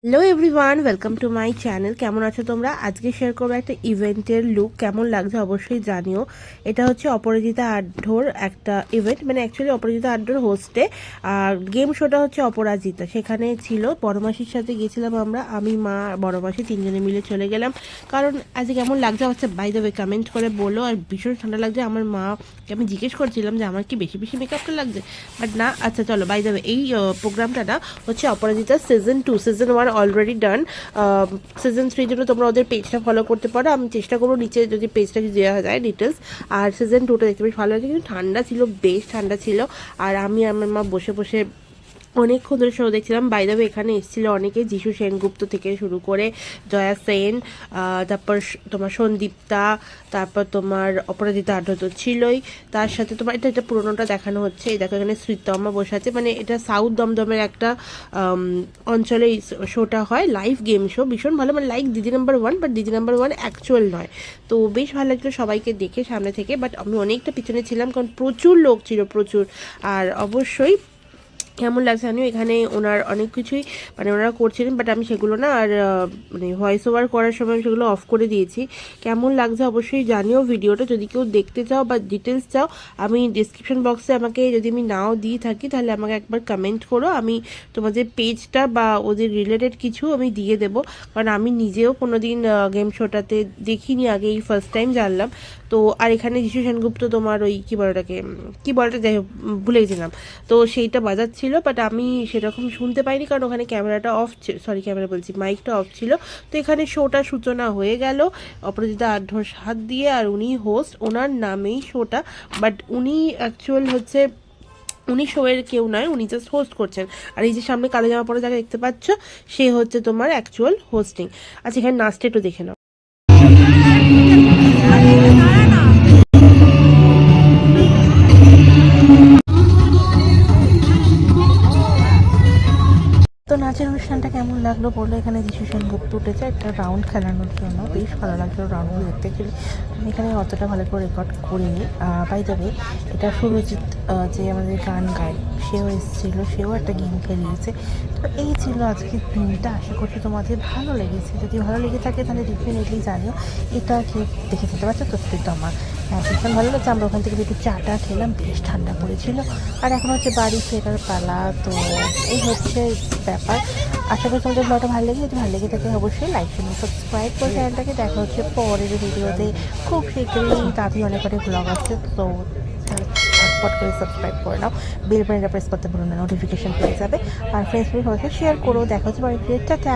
Hello everyone, welcome to my channel. কেমন আছো তোমরা? আজকে শেয়ার করবো একটা ইভেন্টের লুক। কেমন লাগছে অবশ্যই জানিও। এটা হচ্ছে অপরাজিতা আড্ডোর একটা ইভেন্ট, মানে অ্যাকচুয়ালি অপরাজিতা আড্ডোর হোস্টে। আর গেম শোটা হচ্ছে অপরাজিতা, সেখানে ছিল। বড়মাসির সাথে গেছিলাম আমরা, আমি, মা, বড়মাসি তিনজনে মিলে চলে গেলাম। কারণ আজকে কেমন লাগছে হচ্ছে বাই দ্য ওয়ে কমেন্ট করে বলো। আর ভীষণ ঠান্ডা লাগছে। আমার মাকে আমি জিজ্ঞেস করছিলাম যে আমার কি বেশি বেশি মেকআপটা লাগছে, বাট না। আচ্ছা চলো, বাই দ্য ওয়ে এই প্রোগ্রামটা না হচ্ছে Aparajita season 2। Season 1 already done. Season 3 জন্য তোমরা ওদের পেজটা ফলো করতে পারো। আমি চেষ্টা করবো নিচে যদি পেজটা দেওয়া যায় ডিটেলস। আর সিজন 2টা দেখতে বেশ ভালো লাগে, কিন্তু ঠান্ডা ছিল, বেশ ঠান্ডা ছিল। আর আমি আমার মা বসে বসে অনেকক্ষণ ধরে শো দেখছিলাম। বাই দ্য ওয়ে এখানে এসেছিলো অনেকে, যিশু সেনগুপ্ত থেকে শুরু করে জয়া সেন, তারপর তোমার সন্দীপ্তা, তারপর তোমার অপরাজিতা আড্ডা তো ছিলই। তার সাথে তোমার এটা পুরোনোটা দেখানো হচ্ছে। এই দেখো এখানে শ্রীতমা বসে আছে, মানে এটা সাউথ দমদমের একটা অঞ্চলে এই শোটা হয়, লাইভ গেম শো। ভীষণ ভালো, মানে লাইক দিদি নাম্বার 1, বাট দিদি নাম্বার 1 অ্যাকচুয়াল নয়। তো বেশ ভালো লাগছিলো সবাইকে দেখে সামনে থেকে, বাট আমি অনেকটা পিছনে ছিলাম কারণ প্রচুর লোক ছিল, প্রচুর। আর অবশ্যই কেমন লাগছে জানিও। এখানে ওনার অনেক কিছুই মানে ওনারা করছিলেন, বাট আমি সেগুলো না আর মানে ভয়েস ওভার করার সময় আমি সেগুলো অফ করে দিয়েছি। কেমন লাগছে অবশ্যই জানিও ভিডিওটা। যদি কেউ দেখতে চাও বা ডিটেলস চাও, আমি ডিসক্রিপশন বক্সে আমাকে, যদি আমি নাও দিয়ে থাকি তাহলে আমাকে একবার কমেন্ট করো। আমি তোমাদের পেজটা বা ওদের রিলেটেড কিছু আমি দিয়ে দেবো। কারণ আমি নিজেও কোনো দিন গেম শোটাতে দেখিনি আগে, এই ফার্স্ট টাইম জানলাম। তো আর এখানে যিশু সেনগুপ্ত তোমার ওই কী বলে ওটাকে, কী বলটা, যাই হোক ভুলে গেছিলাম। তো সেইটা বাজাচ্ছিল, বাট আমি সেরকম শুনতে পাইনি কারণ ওখানে ক্যামেরাটা অফ, সরি ক্যামেরা বলছি, মাইকটা অফ ছিল। তো এখানে শোটা সূচনা হয়ে গেল অপরাজিতা আড্ডোর হাত দিয়ে। আর উনি হোস্ট, ওনার নামেই শোটা, বাট উনি অ্যাকচুয়াল হচ্ছে, উনি শোয়ের কেউ নয়, উনি জাস্ট হোস্ট করছেন। আর এই যে সামনে কালো জামা পরে যাকে দেখতে পাচ্ছ, সে হচ্ছে তোমার অ্যাকচুয়াল হোস্টিং। আচ্ছা এখানে নাচটা একটু দেখে নাও। তো নাচের অনুষ্ঠানটা কেমন লাগলো বলে। এখানে যিশু সেনগুপ্ত উঠেছে একটা রাউন্ড খেলানোর জন্য, বেশ ভালো লাগলো রাউন্ডগুলো দেখতে। অ্যাকচুয়ালি আমি এখানে অতটা ভালো করে রেকর্ড করিনি। বাই দ্য ওয়ে এটা সুরজিৎ, যে আমাদের গান গায়, সেও এসেছিলো, সেও একটা গেম খেলিয়েছে। তো এই ছিল আজকের দিনটা। আশা করছি তোমাদের ভালো লেগেছে। যদি ভালো লেগে থাকে তাহলে ডেফিনেটলি জানিও। এটা কেউ দেখে যেতে পারছো তো আমার, হ্যাঁ ভীষণ ভালো লাগছে। আমরা ওখান থেকে একটু চাটা খেলাম, বেশ ঠান্ডা পড়েছিল। আর এখন হচ্ছে বাড়ি ফেরার পালা। তো এই হচ্ছে ব্যাপার। আশা করি তোমাদের ব্লগটা ভালো লেগে, যদি ভালো লেগে থাকে অবশ্যই লাইক চ্যানেল সাবস্ক্রাইব করে চ্যানেলটাকে। দেখা হচ্ছে পরের ভিডিওতে খুব শীঘ্রই। তাড়াতাড়ি অনেক ভ্লগ আসছে, তো ঝটপট করে সাবস্ক্রাইব করে নাও। বেল বাটনটা প্রেস করতে ভুলো না, নোটিফিকেশন পেয়ে যাবে। আর ফ্রেন্ডসদের সবাইকে শেয়ার করো। দেখা হচ্ছে পরের ভিডিও। টাটা।